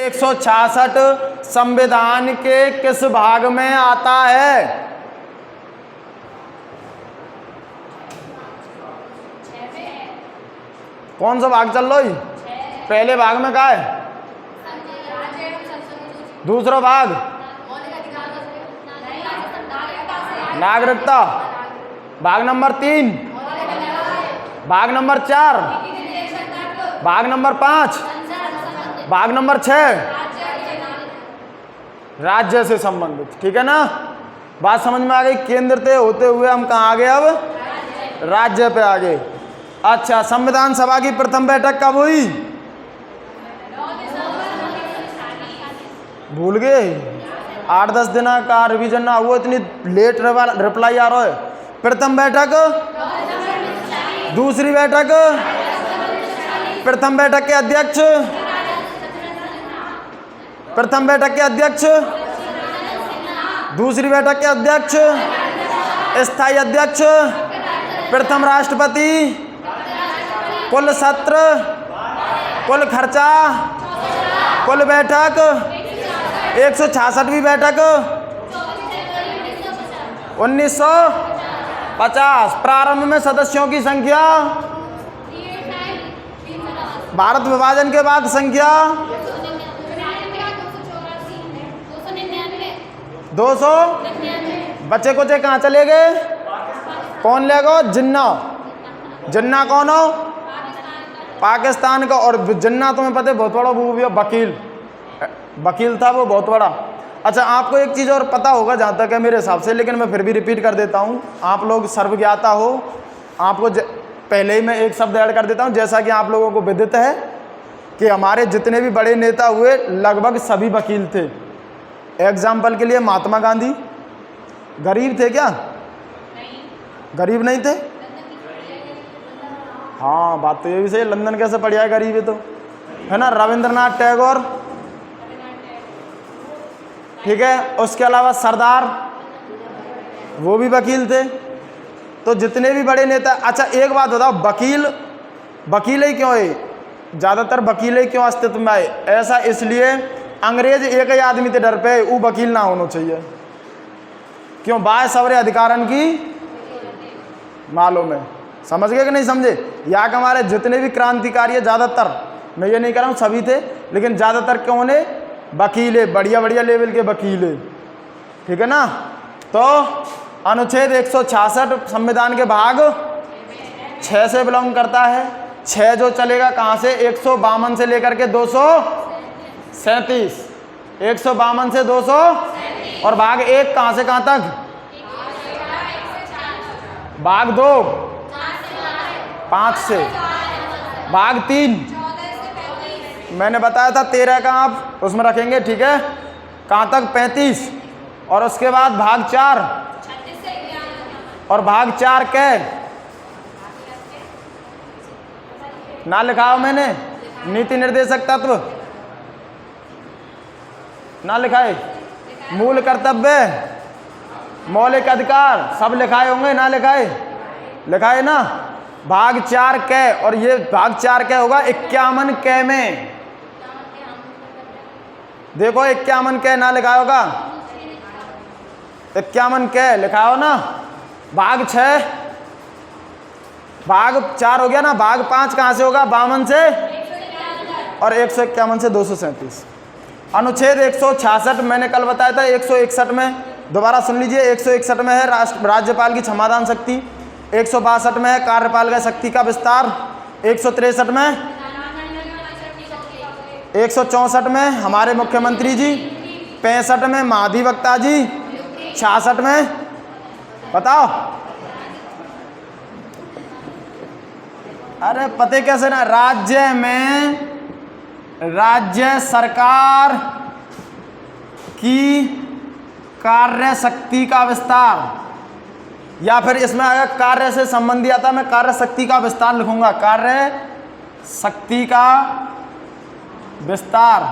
166 संविधान के किस भाग में आता है? कौन सा भाग चल रहा है? पहले भाग में क्या है? दूसरा भाग नागरिकता। भाग नंबर 3, भाग नंबर 4, भाग नंबर 5, भाग नंबर 6 राज्य से संबंधित। ठीक है ना, बात समझ में आ गई। केंद्र से होते हुए हम कहाँ आ गए? अब राज्य पे आ गए। अच्छा, संविधान सभा की प्रथम बैठक कब हुई? भूल गए? 8-10 दिन का रिवीजन ना हुआ, इतनी लेट रिप्लाई आ रहा है। प्रथम बैठक, दूसरी बैठक, प्रथम बैठक के अध्यक्ष, प्रथम बैठक के अध्यक्ष, दूसरी बैठक के अध्यक्ष, स्थायी अध्यक्ष, प्रथम राष्ट्रपति, कुल सत्र, कुल खर्चा, कुल बैठक, 166वीं बैठक 1950। प्रारंभ में सदस्यों की संख्या, भारत विभाजन के बाद संख्या 200। बच्चे कुचे कहाँ चले गए? कौन ले गो? जिन्ना। जिन्ना कौन हो? पाकिस्तान का। और जिन्ना तुम्हें पता है बहुत बड़ा वो भी वकील था, वो बहुत बड़ा। अच्छा, आपको एक चीज़ और पता होगा जहाँ तक है मेरे हिसाब से, लेकिन मैं फिर भी रिपीट कर देता हूँ, आप लोग सर्वज्ञाता हो। आपको पहले ही मैं एक शब्द ऐड कर देता हूँ। जैसा कि आप लोगों को विदित है कि हमारे जितने भी बड़े नेता हुए लगभग सभी वकील थे। एग्जाम्पल के लिए महात्मा गांधी गरीब थे क्या? गरीब नहीं थे? हाँ, बात तो ये भी सही। लंदन कैसे पढ़ जाए गरीब है तो, है ना। रविंद्रनाथ टैगोर, ठीक है। उसके अलावा सरदार, वो भी वकील थे। तो जितने भी बड़े नेता। अच्छा, एक बात बताओ, वकील ही क्यों है? ज़्यादातर वकील ही क्यों अस्तित्व में आए? ऐसा इसलिए अंग्रेज एक ही आदमी थे डर पे, वो वकील ना होना चाहिए। क्यों? बाय सवरे अधिकारन की मालूम है। समझ गए कि नहीं समझे? यहाँ के हमारे जितने भी क्रांतिकारी है, ज़्यादातर, मैं ये नहीं कह रहा हूँ सभी थे, लेकिन ज़्यादातर क्यों ने? वकील, बढ़िया बढ़िया लेवल के वकील। ठीक है ना। तो अनुच्छेद 166 संविधान के भाग 6 से बिलोंग करता है। 6 जो चलेगा कहाँ से? 152 से लेकर के 237। 152 से 200। और भाग 1 कहाँ से कहाँ तक? भाग 2 5 से। भाग 3 मैंने बताया था 13 का आप उसमें रखेंगे। ठीक है, कहाँ तक? 35। और उसके बाद भाग 4 और भाग 4 के ना लिखा हो मैंने। नीति निर्देशक तत्व ना लिखा है। मूल कर्तव्य, मौलिक अधिकार सब लिखाए होंगे, ना लिखाए? लिखाए ना। भाग 4 के, और ये भाग 4 के होगा 51 के में। देखो 51 के ना लिखा होगा? 51 के लिखा हो ना। भाग 6, भाग 4 हो गया ना। भाग 5 कहाँ से होगा? 52 से। और 151 से 237। अनुच्छेद 166 मैंने कल बताया था। 161 में, दोबारा सुन लीजिए, 161 में है राज्यपाल की क्षमादान शक्ति। 162 में है कार्यपाल का शक्ति का विस्तार। 163 में, 164 में हमारे मुख्यमंत्री जी। 65 में महाधिवक्ता जी। 66 में बताओ। अरे पते कैसे ना। राज्य में राज्य सरकार की कार्य शक्ति का विस्तार, या फिर इसमें अगर कार्य से संबंधी आता मैं कार्य शक्ति का विस्तार लिखूंगा। कार्य शक्ति का विस्तार।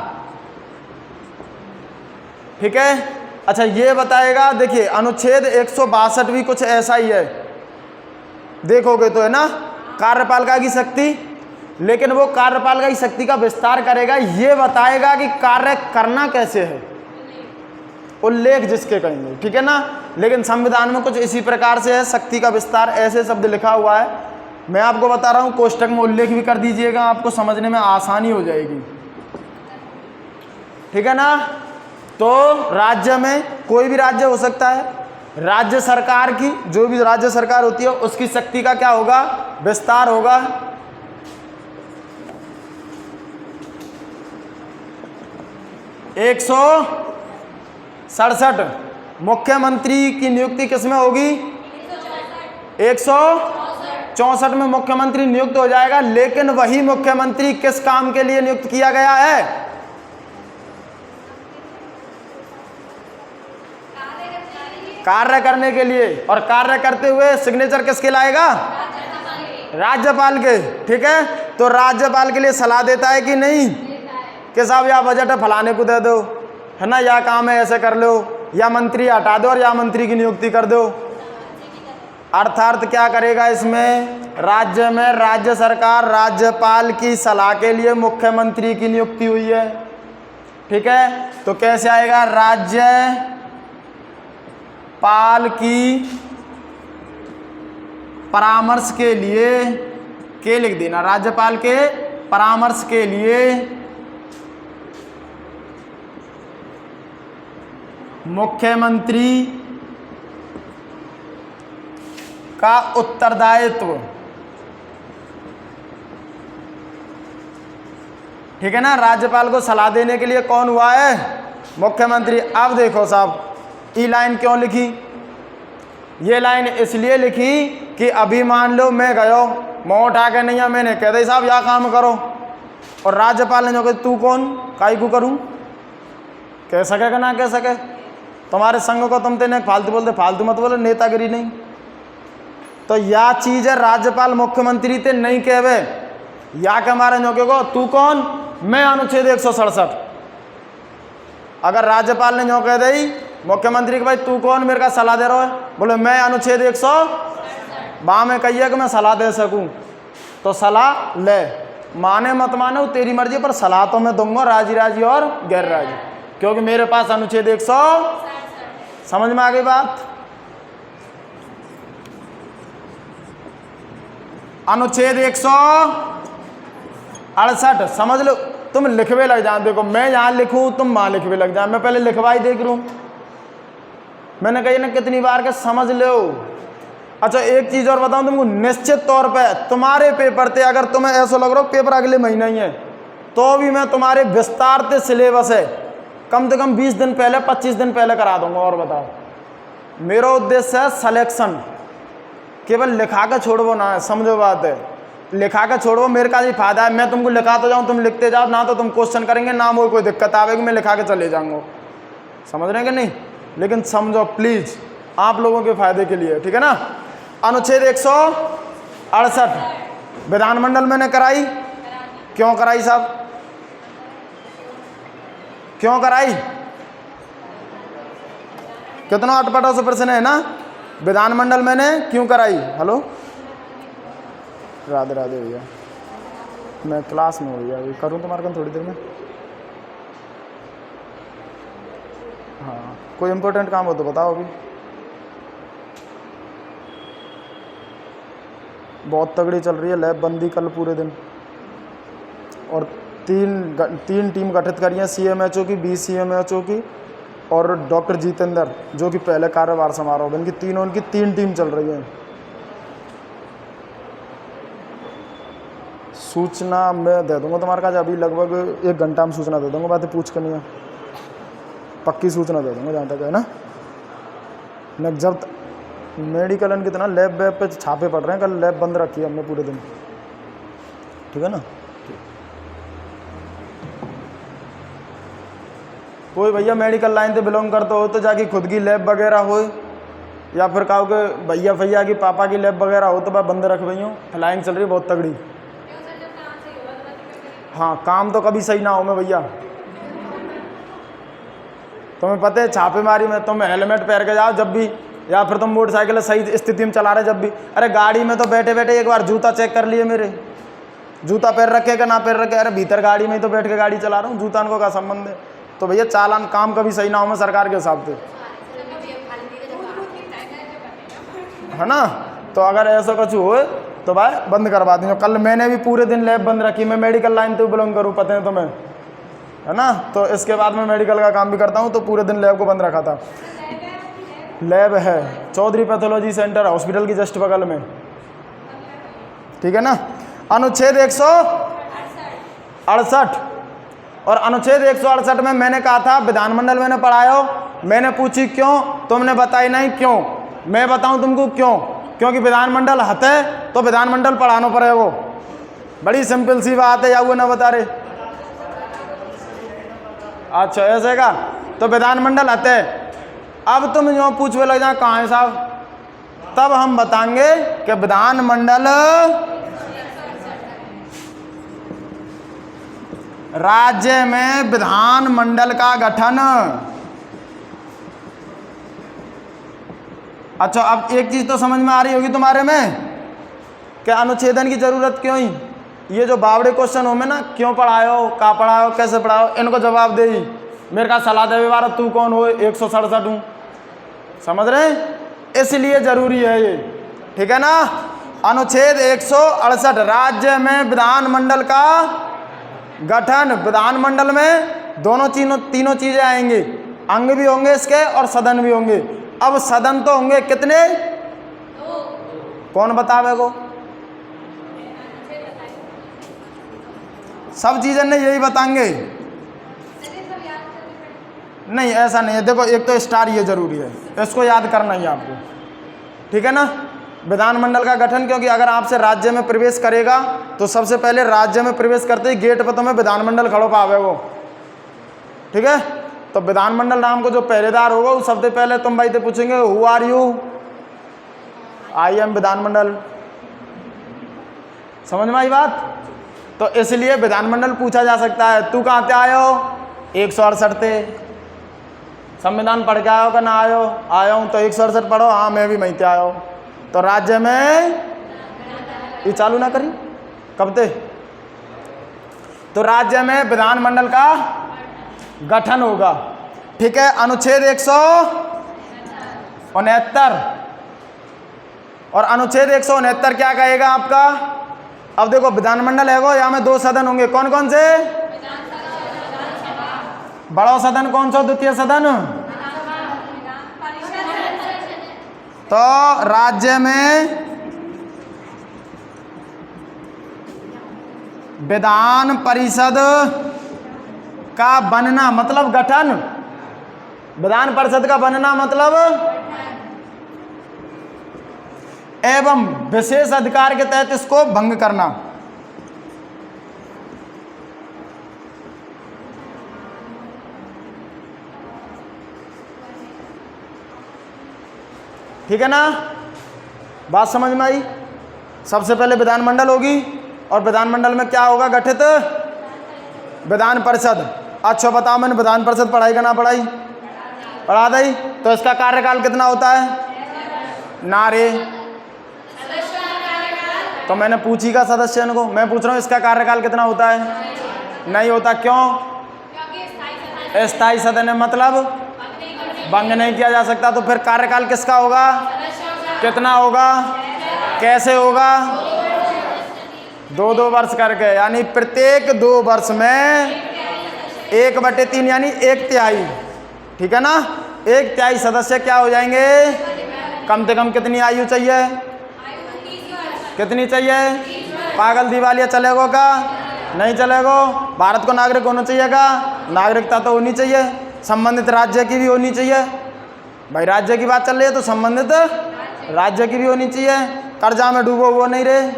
ठीक है। अच्छा, ये बताएगा, देखिए अनुच्छेद 162 भी कुछ ऐसा ही है, देखोगे तो, है ना। कार्यपालिका की शक्ति, लेकिन वो कार्यपालिका की शक्ति का विस्तार करेगा, ये बताएगा कि कार्य करना कैसे है, उल्लेख जिसके कहेंगे, ठीक है ना। लेकिन संविधान में कुछ इसी प्रकार से है, शक्ति का विस्तार ऐसे शब्द लिखा हुआ है। मैं आपको बता रहा हूँ, कोष्टक में उल्लेख भी कर दीजिएगा, आपको समझने में आसानी हो जाएगी, ठीक है ना। तो राज्य में कोई भी राज्य हो सकता है, राज्य सरकार की, जो भी राज्य सरकार होती है उसकी शक्ति का क्या होगा, विस्तार होगा। एक 167 मुख्यमंत्री की नियुक्ति किसमें होगी, 164 में मुख्यमंत्री नियुक्त हो जाएगा। लेकिन वही मुख्यमंत्री किस काम के लिए नियुक्त किया गया है, कार्य करने के लिए, और कार्य करते हुए सिग्नेचर किसके लाएगा, राज्यपाल के, ठीक है। तो राज्यपाल के लिए सलाह देता है कि नहीं, कि साहब यह बजट है फलाने को दे दो, है ना, या काम है ऐसे कर लो, या मंत्री हटा दो और या मंत्री की नियुक्ति कर दो। अर्थात क्या करेगा, इसमें राज्य में राज्य सरकार राज्यपाल की सलाह के लिए मुख्यमंत्री की नियुक्ति हुई है, ठीक है। तो कैसे आएगा, राज्यपाल की परामर्श के लिए, के लिख देना, राज्यपाल के परामर्श के लिए मुख्यमंत्री का उत्तरदायित्व, ठीक है ना। राज्यपाल को सलाह देने के लिए कौन हुआ है, मुख्यमंत्री। अब देखो साहब, ये लाइन क्यों लिखी, ये लाइन इसलिए लिखी कि अभी मान लो मैं गयो, मुँह उठा के नहीं है, मैंने कह दे साहब यह काम करो, और राज्यपाल ने जो कहा तू कौन काई को करूं, कह सके कि ना कह सके, तुम्हारे संग को तुम तेने फालतू बोलते, फालतू मत बोलो, नेतागिरी नहीं। तो या चीज़ है, राज्यपाल मुख्यमंत्री ते नहीं कहवे, या के हमारे जो को तू कौन, मैं अनुच्छेद 167। अगर राज्यपाल ने जो कह दी मुख्यमंत्री के भाई तू कौन मेरे का सलाह दे रहा है, बोले मैं अनुच्छेद 100 वहाँ में कहिए कि मैं सलाह दे सकूं, तो सलाह ले, माने मत माने वो तेरी मर्जी, पर सलाह तो मैं दूंगा राजी राजी और गैर राजी, क्योंकि मेरे पास अनुच्छेद 100, समझ में आ गई बात। अनुच्छेद 168 समझ लो, तुम लिखवे लग जाओ। देखो मैं यहाँ लिखूं तुम वहाँ लिखवे लग जाओ, मैं पहले लिखवाई देख लूँ, मैंने कही ना कितनी बार के समझ लो। अच्छा एक चीज़ और बताऊं तुमको, निश्चित तौर पे तुम्हारे पेपर थे, अगर तुम्हें ऐसा लग रहा हो पेपर अगले महीने ही है, तो भी मैं तुम्हारे विस्तार से सिलेबस है कम से कम 20 दिन पहले 25 दिन पहले करा दूंगा। और बताओ, मेरा उद्देश्य है सिलेक्शन, केवल लिखा के छोड़ो ना है, समझो बात है, लिखा के छोड़ो, मेरे का ही फायदा है, मैं तुमको लिखा तो जाऊँ, तुम लिखते जाओ ना, तो तुम क्वेश्चन करेंगे ना, वो कोई दिक्कत आवेगी, मैं लिखा के चले जाऊँगा, समझ रहे हैं कि नहीं। लेकिन समझो प्लीज़, आप लोगों के फायदे के लिए, ठीक है ना। अनुच्छेद 168 विधानमंडल मैंने कराई, क्यों कराई साहब, क्यों कराई, कितना अटपटों से प्रश्न है ना। विधानमंडल मैंने क्यों कराई, हेलो राधे राधे भैया, मैं क्लास में हो गया, अभी करूँ तुम्हारे काम थोड़ी देर में। हाँ कोई इम्पोर्टेंट काम हो तो बताओ, अभी बहुत तगड़ी चल रही है लैब बंदी कल पूरे दिन, और तीन टीम गठित करी है, CMHO की, BCMHO की और डॉक्टर जितेंद्र जो कि पहले कार्यभार समारोह, इनकी तीन टीम चल रही है। सूचना मैं दे दूंगा तुम्हारे पास, अभी लगभग 1 घंटा में सूचना दे दूंगा, बातें पूछ करनी है, पक्की सूचना दे दूंगा जहाँ तक है ना। मैं जब मेडिकल इनकी तरह लैब वैब पे छापे पड़ रहे हैं, कल लैब बंद रखी है हमने पूरे दिन, ठीक है ना। कोई भैया मेडिकल लाइन से बिलोंग करते हो तो जाके खुद की लैब वगैरह हो, या फिर कहो कि भैया भैया की पापा की लैब वगैरह हो, तो मैं बंद रख रही हूँ, फ्लाइंग चल रही है बहुत तगड़ी। हाँ काम तो कभी सही ना हो मैं भैया, तुम्हें पता है छापेमारी में तुम हेलमेट पहन के जाओ जब भी, या फिर तुम मोटरसाइकिल सही स्थिति में चला रहे जब भी, अरे गाड़ी में तो बैठे बैठे एक बार जूता चेक कर लिए मेरे, जूता पैर रखे कि ना पैर रखे, अरे भीतर गाड़ी में ही तो बैठ के गाड़ी चला रहा हूँ, जूता को क्या संबंध है। तो भैया चालान काम कभी सही ना हो मैं सरकार के हिसाब से, है ना। तो अगर ऐसा कुछ हो तो भाई बंद करवा देंगे। कल मैंने भी पूरे दिन लैब बंद रखी, मैं मेडिकल लाइन तो बिलोंग करूँ, पता है तुम्हें, है ना। तो इसके बाद मैं मेडिकल का काम भी करता हूँ, तो पूरे दिन लैब को बंद रखा था। लैब है चौधरी पैथोलॉजी सेंटर हॉस्पिटल की जस्ट बगल में, ठीक है ना। अनुच्छेद 168 और अनुच्छेद 168 में मैंने कहा था विधानमंडल मैंने पढ़ायो, मैंने पूछी क्यों, तुमने बताई नहीं क्यों। मैं बताऊं तुमको क्यों, क्योंकि विधानमंडल हते तो विधानमंडल पढ़ाना पड़ेगा। बड़ी सिंपल सी बात है, या वो ना बता रहे। अच्छा ऐसे का, तो विधानमंडल हते। अब तुम जो पूछवे लग जाए कहाँ है साहब, तब हम बताएंगे कि विधानमंडल राज्य में विधानमंडल का गठन। अच्छा अब एक चीज तो समझ में आ रही होगी तुम्हारे में कि अनुच्छेदन की जरूरत क्यों ही। ये जो बावड़े क्वेश्चन हो में ना, क्यों पढ़ायो, का पढ़ायो, कैसे पढ़ायो, इनको जवाब दे ही। मेरे का सलाह दे बार तू कौन हो, 167 हूँ, समझ रहे हैं, इसलिए जरूरी है ये, ठीक है ना। अनुच्छेद 168 राज्य में विधानमंडल का गठन। विधानमंडल में दोनों तीनों चीजें आएंगी, अंग भी होंगे इसके और सदन भी होंगे। अब सदन तो होंगे कितने, कौन बतावेगो, सब चीजें नहीं यही बताएंगे, नहीं ऐसा नहीं है। देखो एक तो स्टार ये जरूरी है, इसको याद करना ही आपको, ठीक है ना। विधानमंडल का गठन, क्योंकि अगर आपसे राज्य में प्रवेश करेगा तो सबसे पहले राज्य में प्रवेश करते ही गेट पर तुम्हें विधानमंडल खड़ो पावेगो, ठीक है। तो विधानमंडल नाम को जो पहरेदार होगा वो सबसे पहले तुम भाई से पूछेंगे who are you, I am विधानमंडल, समझ में आई बात। तो इसलिए विधानमंडल पूछा जा सकता है, तू कहाँ से आयो, 168 थे, संविधान पढ़ के आयो का ना आयो, आया हूँ तो 168 पढ़ो, हाँ मैं भी वहीं से आयो। तो राज्य में ये चालू ना करी कब ते, तो राज्य में विधानमंडल का गठन होगा, ठीक है। अनुच्छेद 169 और अनुच्छेद 169 क्या कहेगा आपका। अब देखो विधानमंडल है वो, यहाँ में 2 सदन होंगे, कौन कौन से, बड़ा सदन कौन सा, द्वितीय सदन। तो राज्य में विधान परिषद का बनना मतलब गठन, विधान परिषद का बनना मतलब एवं विशेष अधिकार के तहत इसको भंग करना। ठीक है ना, बात समझ में आई। सबसे पहले विधानमंडल होगी और विधानमंडल में क्या होगा गठित, विधान परिषद। अच्छा बताओ मैंने विधान परिषद पढ़ाई का ना पढ़ाई, पढ़ा दी। तो इसका कार्यकाल कितना होता है, नारे। तो मैंने पूछी का सदस्य को, मैं पूछ रहा हूँ इसका कार्यकाल कितना होता है, नहीं होता। क्यों, अस्थायी सदन है, मतलब भंग नहीं किया जा सकता। तो फिर कार्यकाल किसका होगा, कितना होगा, कैसे होगा, 2-2 वर्ष करके, यानी प्रत्येक 2 वर्ष में 1/3 यानी 1/3, ठीक है ना। 1/3 सदस्य क्या हो जाएंगे, कम से कम कितनी आयु चाहिए, कितनी चाहिए, पागल दिवालिया चलेगो का, नहीं चलेगो। भारत को नागरिक होना चाहिए का, नागरिकता तो होनी चाहिए, संबंधित राज्य की भी होनी चाहिए। भाई राज्य की बात चल रही है तो संबंधित राज्य की भी होनी चाहिए। कर्जा में डूबो वो नहीं रहे,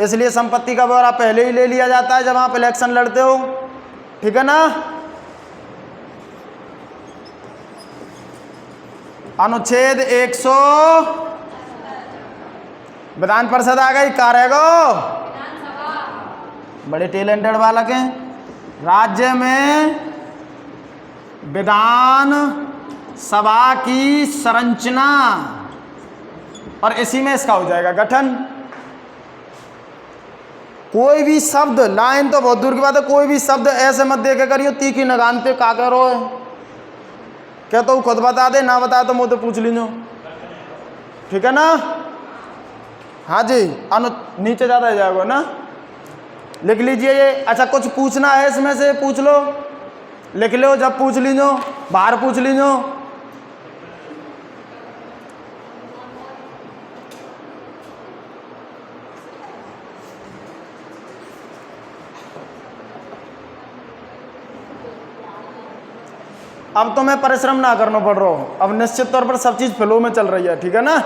इसलिए संपत्ति का ब्यौरा पहले ही ले लिया जाता है जब आप इलेक्शन लड़ते हो, ठीक है ना। अनुच्छेद 100 विधान परिषद आ गई, का रहेगो, बड़े टैलेंटेड बालक हैं। राज्य में विधान सभा की संरचना और इसी में इसका हो जाएगा गठन। कोई भी शब्द, लाइन तो बहुत दूर की बात है, कोई भी शब्द ऐसे मत देखे करियो तीखी नगानते का करो है, क्या तो खुद बता दे, ना बताया तो मुझे पूछ लीजो, ठीक है ना। हाँ जी, नीचे ज़्यादा हो जाएगा ना, लिख लीजिए ये। अच्छा, कुछ पूछना है इसमें से पूछ लो, लिख लो, जब पूछ लीजो, बाहर पूछ लीजो। अब तो मैं परिश्रम ना करना पड़ रहा हूँ, अब निश्चित तौर पर सब चीज़ फ्लो में चल रही है, ठीक है ना।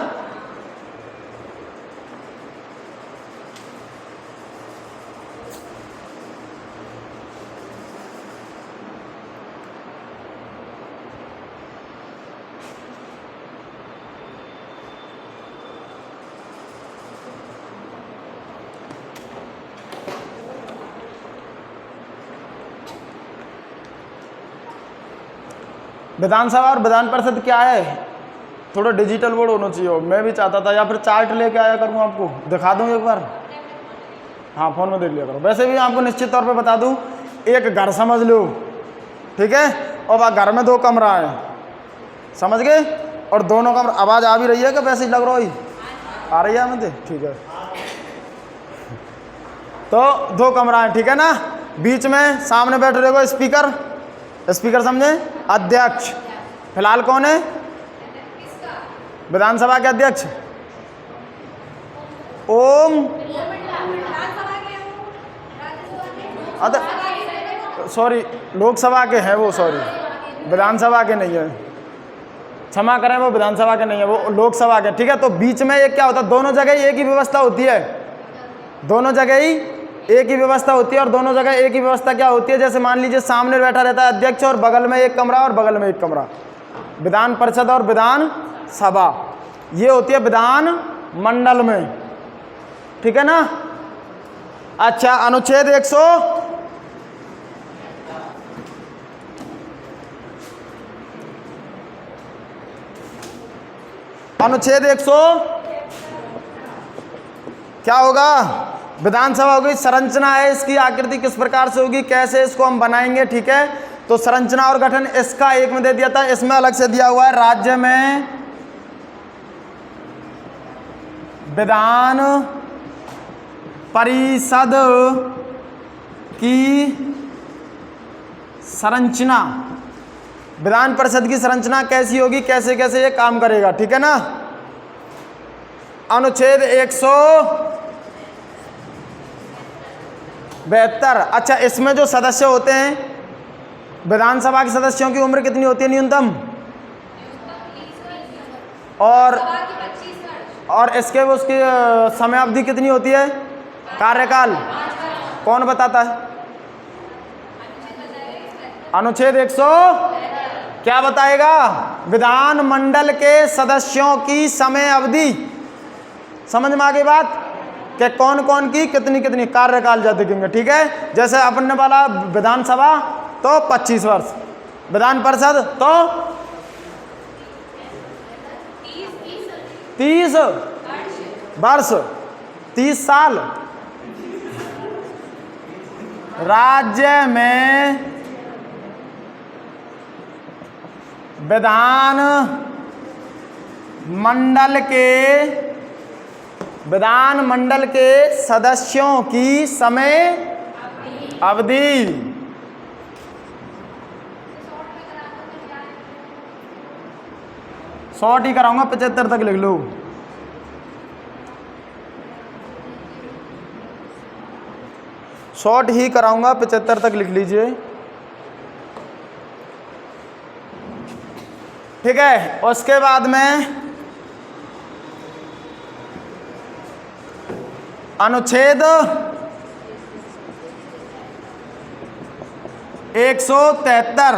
विधानसभा और विधान परिषद क्या है, थोड़ा डिजिटल बोर्ड होना चाहिए। मैं भी चाहता था, या फिर चार्ट लेके आया करूँ, आपको दिखा दूँ एक बार। हाँ, फोन में देख लिया करो। वैसे भी आपको निश्चित तौर पे बता दूँ, एक घर समझ लो, ठीक है, और वह घर में 2 कमरा है, समझ गए, और दोनों कमरा, आवाज़ आ भी रही है कि वैसे ही लग रहा है, आ रही है मुझे, ठीक है। तो 2 कमरा है, ठीक है ना। बीच में सामने बैठ रहे हो स्पीकर, स्पीकर समझे, अध्यक्ष। फिलहाल कौन है विधानसभा के अध्यक्ष? ओम, सॉरी, लोकसभा के हैं वो, सॉरी, विधानसभा के नहीं है, क्षमा करें, वो विधानसभा के नहीं है, वो लोकसभा के, ठीक है। तो बीच में एक क्या होता है, दोनों जगह एक ही व्यवस्था होती है, दोनों जगह ही एक ही व्यवस्था होती है, और दोनों जगह एक ही व्यवस्था क्या होती है, जैसे मान लीजिए सामने बैठा रहता है अध्यक्ष, और बगल में एक कमरा और बगल में एक कमरा, विधान परिषद और विधान सभा, ये होती है विधान मंडल में, ठीक है ना। अच्छा, अनुच्छेद 100 अनुच्छेद 100 क्या होगा, विधानसभा होगी, संरचना है इसकी, आकृति किस प्रकार से होगी, कैसे इसको हम बनाएंगे, ठीक है। तो संरचना और गठन इसका एक में दे दिया था, इसमें अलग से दिया हुआ है, राज्य में विधान परिषद की संरचना, विधान परिषद की संरचना कैसी होगी, कैसे कैसे ये काम करेगा, ठीक है ना। अनुच्छेद 172। अच्छा, इसमें जो सदस्य होते हैं, विधानसभा के सदस्यों की उम्र कितनी होती है न्यूनतम, और इसके उसकी समय अवधि कितनी होती है, कार्यकाल कौन बताता है? अनुच्छेद 100 क्या बताएगा, विधानमंडल के सदस्यों की समय अवधि, समझ में आ गई बात, कि कौन कौन की कितनी कितनी कार्यकाल जाते देंगे, ठीक है। जैसे अपन ने वाला विधानसभा तो 25 वर्ष, विधान परिषद तो 30 वर्ष, 30 साल। राज्य में विधान मंडल के सदस्यों की समय अवधि, शॉर्ट ही कराऊंगा, 75 तक लिख लो। शॉर्ट ही कराऊंगा, 75 तक लिख लीजिए, ठीक है। उसके बाद में अनुच्छेद 173,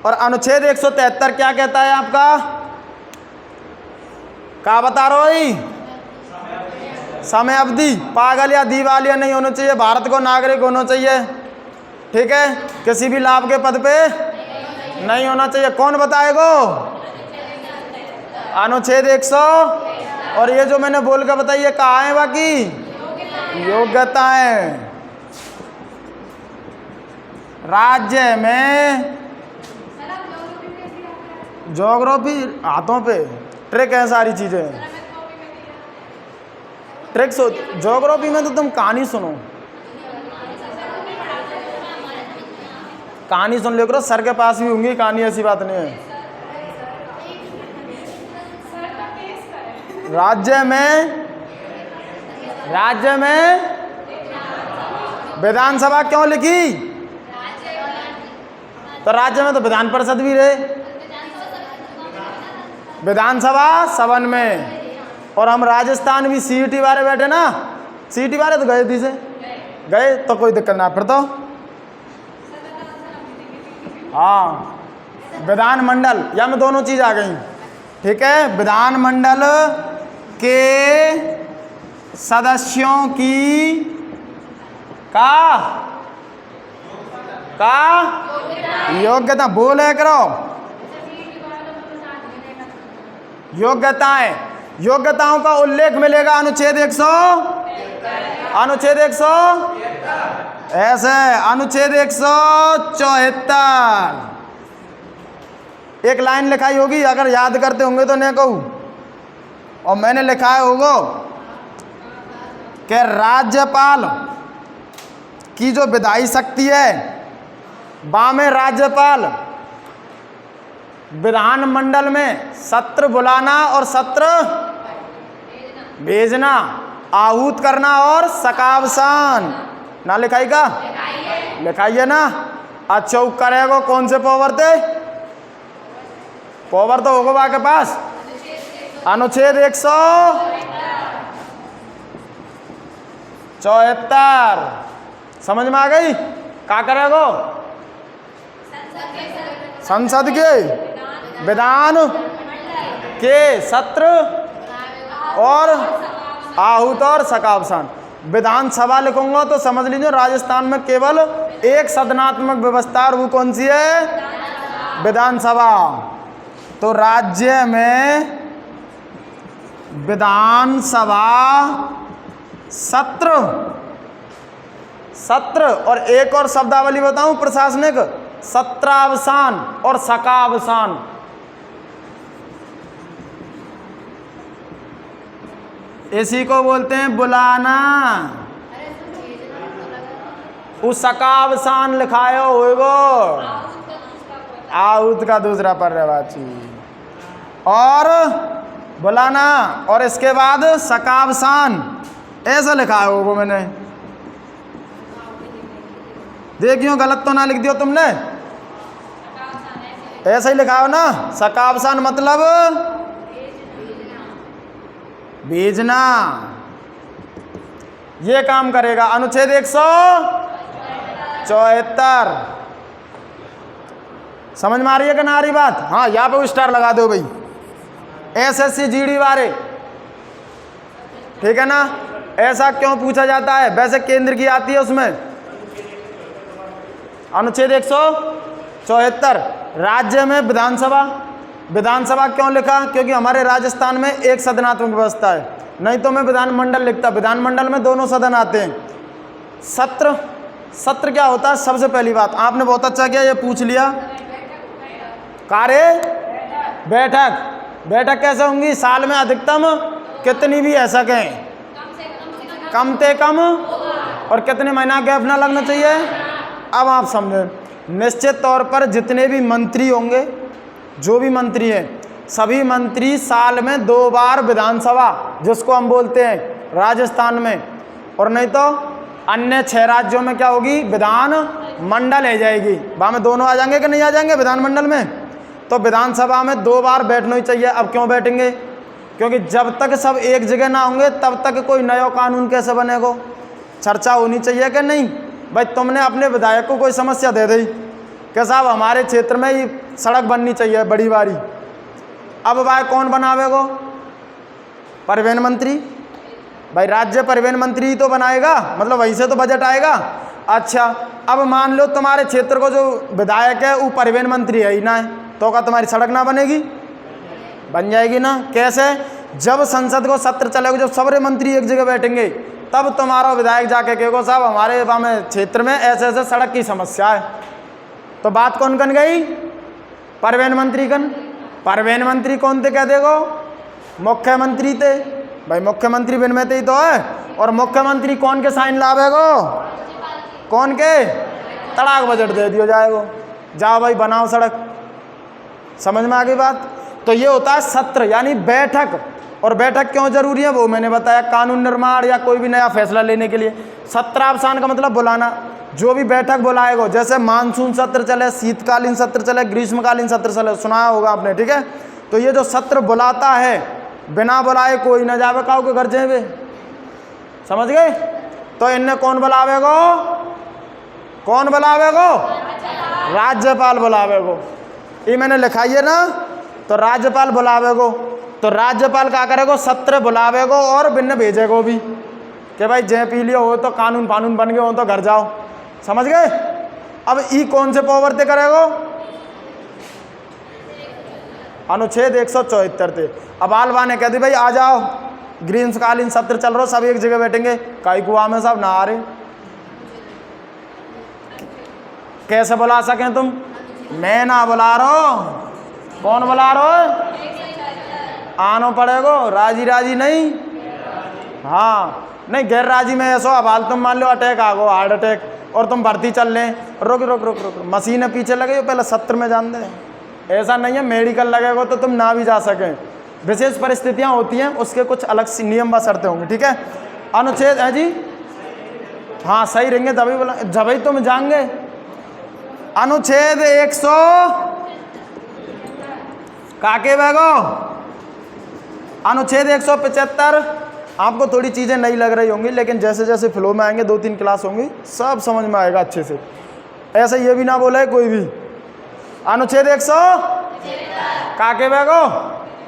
और अनुच्छेद 173 क्या कहता है आपका, क्या बता रहा हो, समय अवधि। पागल या दीवालिया नहीं होना चाहिए, भारत को नागरिक होना चाहिए, ठीक है, किसी भी लाभ के पद पे नहीं होना चाहिए। कौन बताएगा, अनुच्छेद 100, और ये जो मैंने बोल कर बताइए कहाँ है, बाकी योग्यताएं। राज्य में ज्योग्राफी हाथों पे ट्रिक है, सारी चीजें ट्रिक्स होती। ज्योग्राफी में तो तुम कहानी सुनो, कहानी सुन लिया करो, सर के पास भी होंगी कहानी, ऐसी बात नहीं है। राज्य में विधानसभा क्यों लिखी? तो राज्य में तो विधान परिषद भी रहे, विधानसभा सवन में। और हम राजस्थान भी सीईटी वाले बैठे ना, सीईटी वाले तो गए थी से गए, तो कोई दिक्कत ना। फिर तो हाँ, विधानमंडल या में दोनों चीज आ गई, ठीक है। विधानमंडल के सदस्यों की का योग्यता बोले करो। योग्यताओं का उल्लेख मिलेगा अनुच्छेद 100, अनुच्छेद 100 ऐसे, अनुच्छेद 174। एक लाइन लिखाई होगी, अगर याद करते होंगे तो नहीं कहूँ, और मैंने लिखा होगा कि राज्यपाल की जो विधायी शक्ति है, बामे राज्यपाल विधानमंडल में सत्र बुलाना और सत्र भेजना, आहूत करना और सकावसान ना लिखाई का लिखाइए ना। अच्छा वो करेगा कौन से पावर थे? पावर तो होगा वहाँ के पास, अनुच्छेद 174 समझ में आ गई? क्या करेगा? संसद के विधान के सत्र और आहूत और सकावसान। विधानसभा लिखूंगा तो समझ लीजिए राजस्थान में केवल एक सदनात्मक व्यवस्था, और वो कौन सी है? विधानसभा। तो राज्य में विधानसभा सत्र और एक और शब्दावली बताऊं प्रशासनिक, सत्रावसान और सकावसान। इसी को बोलते हैं बुलाना। उस सकावसान लिखायो होगो, आहूत का दूसरा पर्यायवाची, और बुलाना, और इसके बाद सकावसान ऐसा लिखा होगा मैंने। देखियो गलत तो ना लिख दियो तुमने, ऐसा ही लिखा हो ना। सकावसान मतलब भेजना, ये काम करेगा अनुच्छेद 174। समझ में आ रही है कि ना आ रही बात? हाँ, यहाँ पे स्टार लगा दो भाई, एसएससी जीडी वाले, ठीक है ना। ऐसा क्यों पूछा जाता है? वैसे केंद्र की आती है उसमें अनुच्छेद 174। राज्य में विधानसभा क्यों लिखा? क्योंकि हमारे राजस्थान में एक सदनात्मक व्यवस्था है, नहीं तो मैं विधानमंडल लिखता। विधानमंडल में दोनों सदन आते हैं। सत्र क्या होता है? सबसे पहली बात आपने बहुत अच्छा किया, ये पूछ लिया। कार्य बैठक कैसे होंगी? साल में अधिकतम कितनी भी ऐसा कहें, कम से कम, और कितने महीना गैप ना लगना चाहिए। अब आप समझें, निश्चित तौर पर जितने भी मंत्री होंगे, जो भी मंत्री हैं, सभी मंत्री साल में 2 बार विधानसभा, जिसको हम बोलते हैं राजस्थान में, और नहीं तो अन्य 6 राज्यों में क्या होगी? विधान मंडल है जाएगी। वहाँ में दोनों आ जाएंगे कि नहीं आ जाएंगे विधानमंडल में? तो विधानसभा में 2 बार बैठना ही चाहिए। अब क्यों बैठेंगे? क्योंकि जब तक सब एक जगह ना होंगे तब तक कोई नया कानून कैसे बनेगा? चर्चा होनी चाहिए कि नहीं? भाई तुमने अपने विधायक को कोई समस्या दे दी कि साहब हमारे क्षेत्र में ये सड़क बननी चाहिए बड़ी वाली, अब भाई कौन बनावेगा? परिवहन मंत्री। भाई राज्य परिवहन मंत्री तो बनाएगा, मतलब वहीं से तो बजट आएगा। अच्छा, अब मान लो तुम्हारे क्षेत्र को जो विधायक है वो परिवहन मंत्री है ही ना है, तो क्या तुम्हारी सड़क ना बनेगी? बन जाएगी ना। कैसे? जब संसद को सत्र चलेगा, जब सारे मंत्री एक जगह बैठेंगे तब तुम्हारा विधायक जाके कहेगो साहब हमारे में क्षेत्र में ऐसे ऐसे सड़क की समस्या है। तो बात कौन कन गई? परिवहन मंत्री कन। परिवहन मंत्री कौन थे कह देगो? मुख्यमंत्री थे। भाई मुख्यमंत्री बिन में ही तो है। और मुख्यमंत्री कौन के साइन लावेगो? कौन के? तड़ाक बजट दे दियो जाएगो, जाओ भाई बनाओ सड़क। समझ में आ गई बात? तो ये होता है सत्र यानी बैठक। और बैठक क्यों जरूरी है वो मैंने बताया, कानून निर्माण या कोई भी नया फैसला लेने के लिए। सत्रावसान का मतलब बुलाना, जो भी बैठक बुलाएगो, जैसे मानसून सत्र चले, शीतकालीन सत्र चले, ग्रीष्मकालीन सत्र चले, सुनाया होगा आपने, ठीक है। तो ये जो सत्र बुलाता है, बिना बुलाए कोई न जावे काऊ के घर जेबे, समझ गए? तो इनने कौन बुलावेगो? कौन बुलावेगो? राज्यपाल बुलावेगो। ये मैंने लिखाई है ना, तो राज्यपाल बुलावेगो। तो राज्यपाल क्या करेगो? सत्र बुलावेगो और बिन भेजेगो भी कि भाई जय पी लियो हो तो कानून फानून बन गए हो तो घर जाओ। समझ गए? अब ई कौन से पावर ते करेगो? अनुच्छेद 174 थे। अब आलवा ने कह दी भाई आ जाओ, ग्रीष्मकालीन सत्र चल रहा, सब एक जगह बैठेंगे। काई कुआ में सब ना आ रहे, कैसे बुला सकें तुम? मैं ना बुला रहा हूं, कौन बुला रहा है? आनो पड़ेगो, राजी राजी नहीं। हाँ नहीं, गैर राजी में ऐसा अब तुम मान लो अटैक आ गो, हार्ट अटैक, और तुम भर्ती चल ले, रुक रुक रुक रुक मशीनें पीछे लगे, पहले सत्र में जान दे। ऐसा नहीं है मेडिकल लगेगा तो तुम ना भी जा सकें, विशेष परिस्थितियां होती हैं, उसके कुछ अलग नियम व शर्तें होंगी, ठीक है। अनुच्छेद है जी, हाँ सही रहेंगे जब ही बोला, जब ही तुम जाएंगे। अनुच्छेद 100 काके बैगो, अनुच्छेद 175। आपको थोड़ी चीज़ें नई लग रही होंगी, लेकिन जैसे जैसे फ्लो में आएंगे, 2-3 क्लास होंगी, सब समझ में आएगा अच्छे से। ऐसे ये भी ना बोले कोई भी। अनुच्छेद 100 काके बैगो,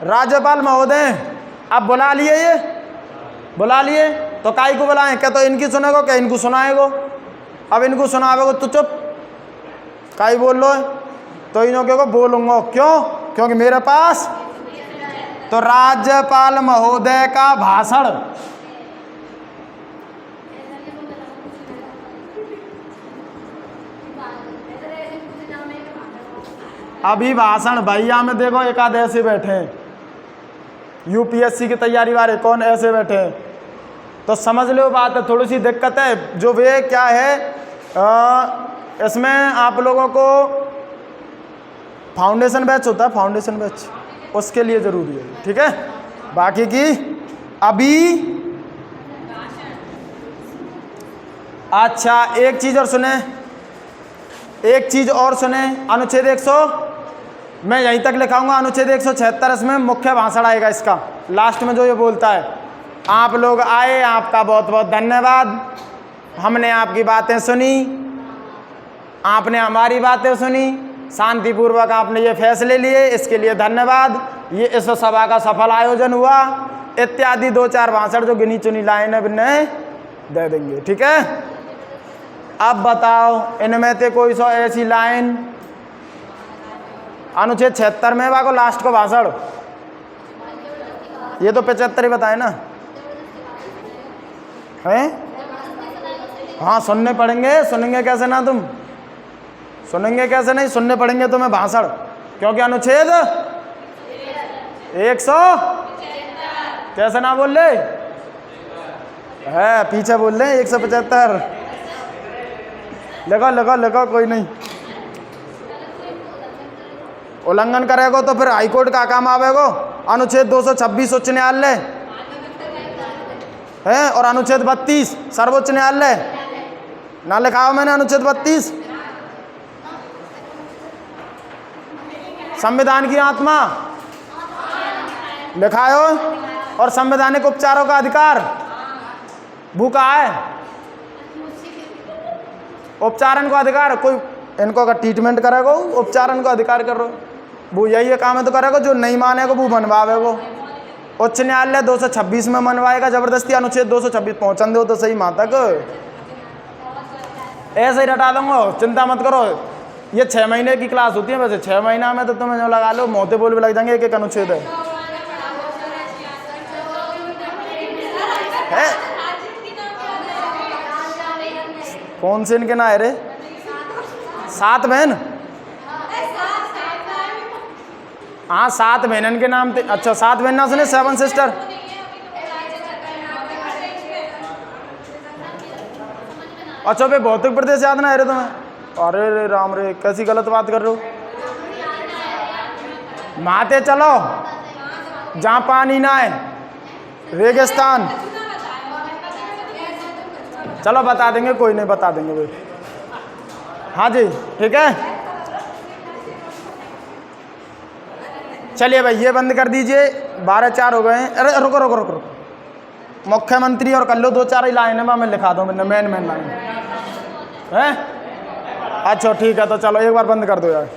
राज्यपाल महोदय। अब बुला लिए, ये बुला लिए तो काई को बुलाएं? क्या तो इनकी सुनेगो, क्या इनको सुनाएगो? अब इनको सुनावेगो तो चुप, काई बोल लो, तो इन्हों को बोलूँगा। क्यों? क्योंकि मेरे पास तो राज्यपाल महोदय का भाषण, अभी भाषण भैया में देखो एक आध ऐसे बैठे हैं, यूपीएससी की तैयारी वाले कौन ऐसे बैठे हैं, तो समझ लो बात है, थोड़ी सी दिक्कत है। जो वे क्या है, इसमें आप लोगों को फाउंडेशन बैच होता है, फाउंडेशन बैच, उसके लिए ज़रूरी है, ठीक है। बाकी की अभी अच्छा एक चीज़ और सुने, एक चीज़ और सुने। अनुच्छेद 100 मैं यहीं तक लिखाऊंगा, अनुच्छेद 176 इसमें मुख्य भाषण आएगा इसका, लास्ट में जो ये बोलता है, आप लोग आए, आपका बहुत बहुत धन्यवाद, हमने आपकी बातें सुनी, आपने हमारी बातें सुनी, शांतिपूर्वक आपने ये फैसले लिए, इसके लिए धन्यवाद, ये इस सभा का सफल आयोजन हुआ, इत्यादि 2-4 भाषण जो गिनी चुनी लाइन है दे देंगे, ठीक है। अब बताओ इनमें से कोई सो ऐसी लाइन, अनुच्छेद 76 में वाको लास्ट को भाषण, ये तो 75 ही बताए ना हैं। हाँ सुनने पड़ेंगे, सुनेंगे कैसे ना तुम, सुनेंगे कैसे नहीं, सुनने पड़ेंगे तुम्हें भाषण, क्योंकि अनुच्छेद 100 कैसे ना बोल ले है, पीछे बोल ले 175 लगा लगा लगा, कोई नहीं। उल्लंघन करेगो तो फिर हाईकोर्ट का काम आवेगो, अनुच्छेद 226 उच्च न्यायालय है, और अनुच्छेद 32 सर्वोच्च न्यायालय ना लिखा हो मैंने, अनुच्छेद 32 संविधान की आत्मा लिखा हो, और संवैधानिक उपचारों का अधिकार वो कहा है, उपचारण का अधिकार, कोई इनको अगर ट्रीटमेंट करेगो उपचारण का अधिकार कर रहे हो, वो यही काम है तो करेगो, जो नहीं मानेगो वो मनवावेगो। उच्च न्यायालय 226 में मनवाएगा जबरदस्ती, अनुच्छेद 226 पहुंचन दो तो सही माता को, ऐसे ही रटा दूंगा, चिंता मत करो। ये 6 महीने की क्लास होती है, वैसे 6 महीना में तो तुम्हें जो लगा लो मोते बोल भी लग जाएंगे, एक एक अनुच्छेद है। कौन से इनके ना है रे? 7 बहन। हाँ 7 बहन के नाम थे। अच्छा 7 बहन ना सुने, 7 सिस्टर। अच्छा भाई भौतिक प्रदेश याद ना है रे तुम्हें? अरे रे राम रे, कैसी गलत बात कर रहे हो। माते चलो जहाँ पानी ना है, रेगिस्तान। चलो बता देंगे, कोई नहीं बता देंगे भाई। हाँ जी ठीक है, चलिए भाई ये बंद कर दीजिए, 12-4 हो गए हैं। अरे रुको रुको रुको रुको, मुख्यमंत्री और कर लो 2-4 ही लाइन है, मैं लिखा दूँ मेन लाइन है। अच्छा ठीक है, तो चलो एक बार बंद कर दो यार।